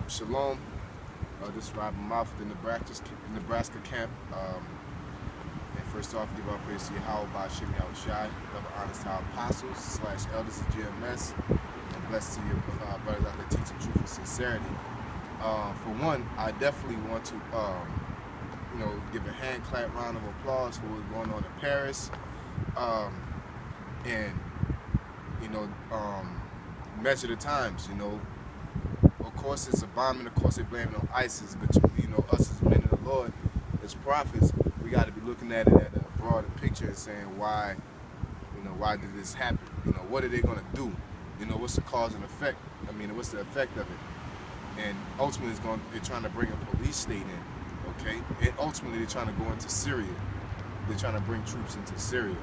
Shalom. This is Robin Mouth in Nebraska camp. And first off, give our praise to yahawah, yahawashi, double honors to our apostles / elders of GMS, and blessed to your brothers out there teaching truth and sincerity. For one, I definitely want to, give a hand clap round of applause for what's going on in Paris, and measure the times. Of course it's a bombing, of course they blame it on ISIS, but us as men of the Lord, as prophets, we got to be looking at it at a broader picture and saying why did this happen? What are they going to do? What's the cause and effect? What's the effect of it? And ultimately they're trying to bring a police state in, okay? And ultimately they're trying to go into Syria. They're trying to bring troops into Syria,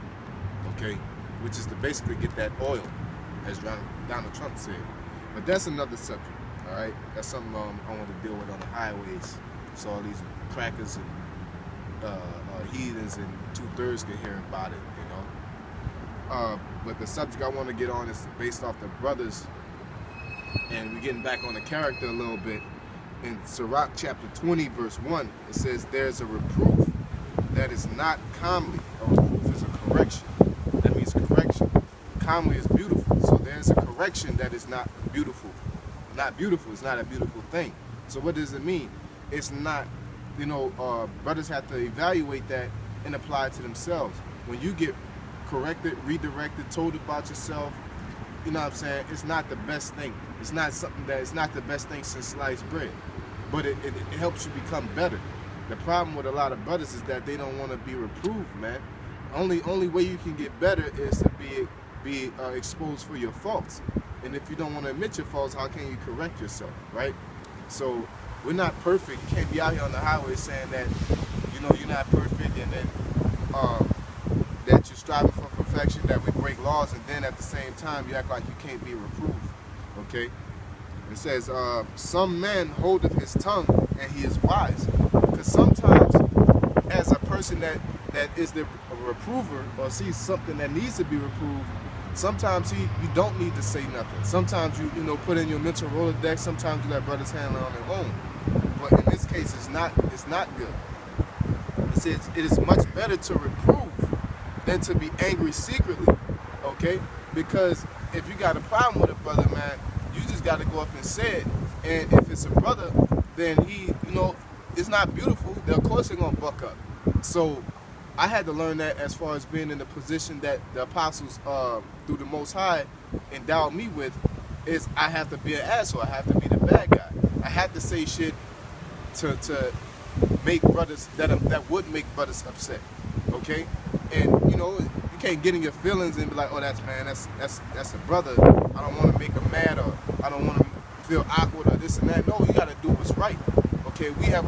okay? Which is to basically get that oil, as Donald Trump said. But that's another subject, all right? That's something I want to deal with on the highways, so all these crackers and heathens and 2/3 can hear about it, But the subject I want to get on is based off the brothers, and we're getting back on the character a little bit. In Sirach chapter 20, verse 1, it says, "There's a reproof that is not comely." A reproof is a correction. That means correction. Comely is beautiful. So there's a correction that is not beautiful. Not beautiful. It's not a beautiful thing. So what does it mean? It's not, brothers have to evaluate that and apply it to themselves. When you get corrected, redirected, told about yourself, it's not the best thing. It's not the best thing since sliced bread. But it helps you become better. The problem with a lot of brothers is that they don't want to be reproved, man. Only way you can get better is to be exposed for your faults. And if you don't want to admit your faults, how can you correct yourself, right? So we're not perfect. You can't be out here on the highway saying that you're not perfect, and then that you're striving for perfection, that we break laws, and then at the same time you act like you can't be reproved, okay? It says, "Some man holdeth his tongue, and he is wise." Because sometimes, as a person that is the reprover or sees something that needs to be reproved, sometimes you don't need to say nothing. Sometimes you put in your mental Rolodex. Sometimes you let brothers handle it on their own. But in this case, it's not good. It says it is much better to reprove than to be angry secretly. Okay? Because if you got a problem with a brother, man, you just got to go up and say it. And if it's a brother, then he, it's not beautiful. Then of course they're gonna buck up. So I had to learn that as far as being in the position that the apostles, through the Most High, endowed me with, is I have to be an asshole. I have to be the bad guy. I have to say shit to make brothers that would make brothers upset. Okay, and you can't get in your feelings and be like, "Oh, that's a brother. I don't want to make him mad, or I don't want to feel awkward, or this and that." No, you got to do what's right. Okay, we have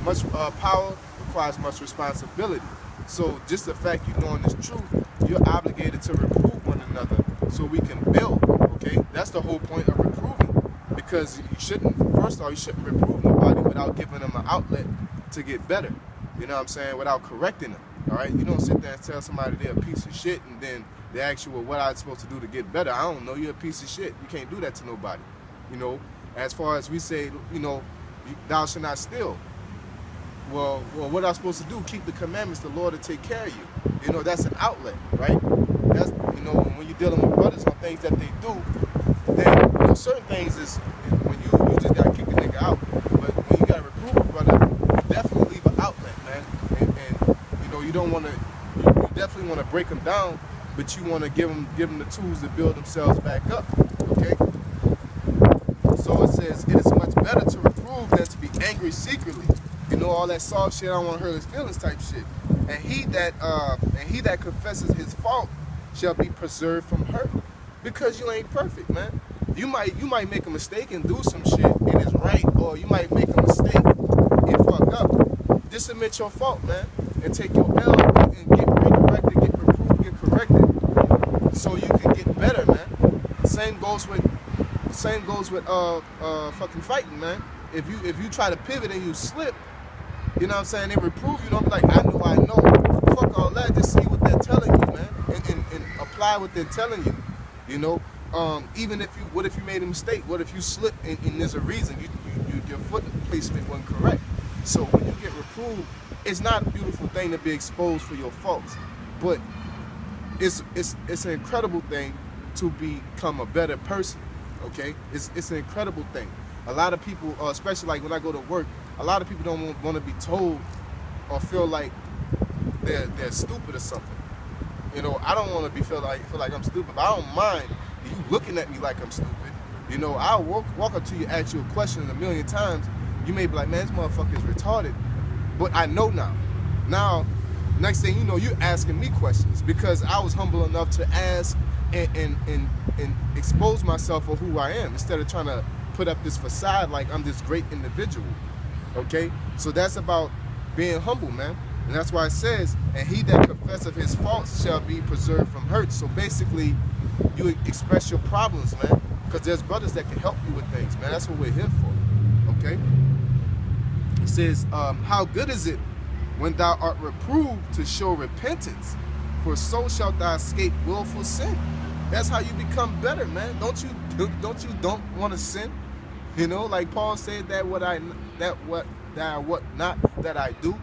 much power requires much responsibility. So just the fact you're knowing this truth, you're obligated to reprove one another so we can build. Okay, that's the whole point of reproving, because you shouldn't reprove nobody without giving them an outlet to get better. You know what I'm saying? Without correcting them. All right, you don't sit there and tell somebody they're a piece of shit and then they ask you, "Well, what am I supposed to do to get better?" I don't know. You're a piece of shit. You can't do that to nobody. As far as we say, thou shalt not steal. Well, what am I supposed to do? Keep the commandments. The Lord will take care of you. That's an outlet, right? That's when you're dealing with brothers on things that they do, then certain things is when you just gotta kick a nigga out. But when you gotta reprove a brother, you definitely leave an outlet, man. And you don't want to. You definitely want to break them down, but you want to give them the tools to build themselves back up. Okay. So it says it is much better to reprove than to be angry secretly. All that soft shit, I don't want to hurt his feelings type shit. And he that confesses his fault shall be preserved from hurt. Because you ain't perfect, man. You might make a mistake and do some shit and it's right, or you might make a mistake and fuck up. Just admit your fault, man, and take your L and get redirected, get reproved, get corrected, so you can get better, man. Same goes with fucking fighting, man. If you try to pivot and you slip, they reprove you. Don't be like, I know. Fuck all that. Just see what they're telling you, man, and apply what they're telling you. Even if you, what if you made a mistake? What if you slip and there's a reason your foot placement wasn't correct? So when you get reproved, it's not a beautiful thing to be exposed for your faults, but it's an incredible thing to become a better person. Okay, it's an incredible thing. A lot of people, especially like when I go to work, a lot of people don't want to be told or feel like they're stupid or something. You know, I don't want to feel like I'm stupid, but I don't mind you looking at me like I'm stupid. You know, I'll walk up to you, ask you a question a million times. You may be like, man, this motherfucker is retarded. But I know now. Now, next thing you know, you're asking me questions because I was humble enough to ask and expose myself for who I am instead of trying to put up this facade like I'm this great individual. Okay? So that's about being humble, man. And that's why it says, and he that confesseth his faults shall be preserved from hurt. So basically, you express your problems, man. Because there's brothers that can help you with things, man. That's what we're here for. Okay? It says, how good is it when thou art reproved to show repentance? For so shalt thou escape willful sin. That's how you become better, man. Don't you want to sin? You know, like Paul said that what I do.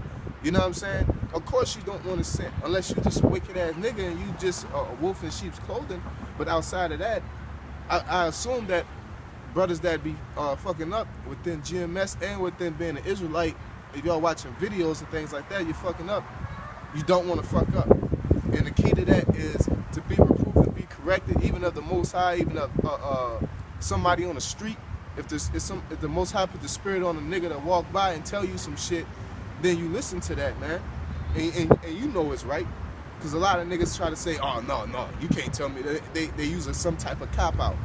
You know what I'm saying? Of course you don't want to sin unless you're just a wicked ass nigga and you just a wolf in sheep's clothing. But outside of that, I assume that brothers that be fucking up within GMS and within being an Israelite, if y'all watching videos and things like that, you're fucking up. You don't want to fuck up. And the key to that is to be reproved and be corrected, even of the Most High, even of somebody on the street. If the Most High put the spirit on a nigga that walk by and tell you some shit, then you listen to that, man. And you know it's right. Because a lot of niggas try to say, oh, no, you can't tell me. They use some type of cop-out,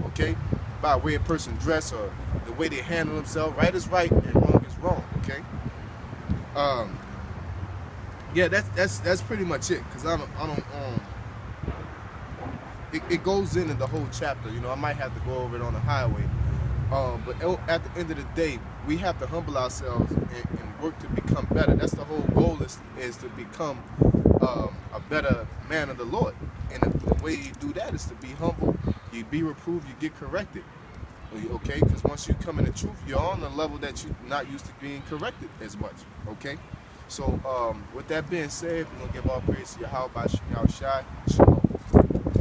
okay? By the way a person dress or the way they handle themselves. Right is right and wrong is wrong, okay? Yeah, that's pretty much it. Because it goes into the whole chapter. You know, I might have to go over it on the highway. But at the end of the day, we have to humble ourselves and work to become better. That's the whole goal is to become a better man of the Lord. And the way you do that is to be humble. You be reproved, you get corrected. Okay? Because once you come in the truth, you're on a level that you're not used to being corrected as much. Okay? So with that being said, we're going to give all praise to yahawah, yahawashi, Shalom.